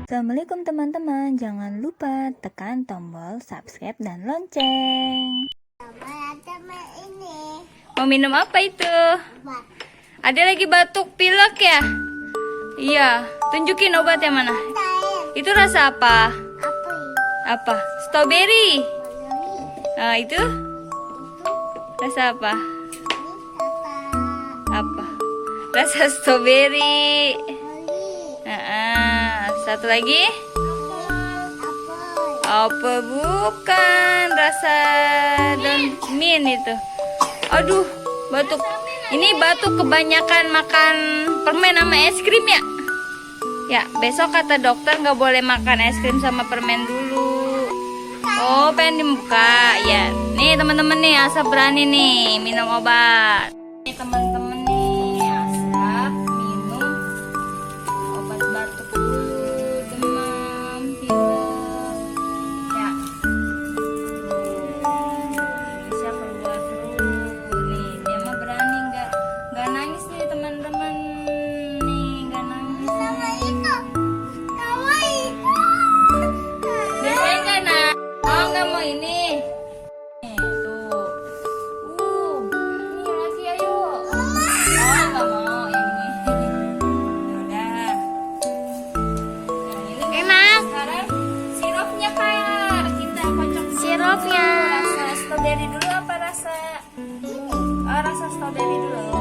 Assalamualaikum teman-teman, jangan lupa tekan tombol subscribe dan lonceng. Teman-teman ini Mau minum apa itu? Ada lagi batuk pilek ya? Iya, tunjukin obatnya mana? Itu rasa apa? Apa? Strawberry. Nah, itu rasa apa? Apa? Rasa strawberry. Satu lagi? Apa? Bukan, rasa dan mint itu. Aduh, batuk. Ini batuk kebanyakan makan permen sama es krim ya? Ya, besok kata dokter nggak boleh makan es krim sama permen dulu. Oh, pengen dibuka ya. Nih teman-teman nih, Asap berani nih minum obat. Nih teman-teman nih, Asap minum obat batuk dulu, demam, pilek. Ya. Bisa keluar dulu. Nih, dia mah berani nggak nangis nih teman-teman. Nih, nggak nangis. sama itu. Biasanya nggak nangis. Oh, nggak mau ini. Nih, tuh. Ini lagi ayo. Oh, nggak mau ini. Udah. Nah, ini Enak. sekarang sirupnya Kak. Kita kocok dulu. Sirupnya. Rasa strawberry dulu apa rasa? Oh, rasa strawberry dulu.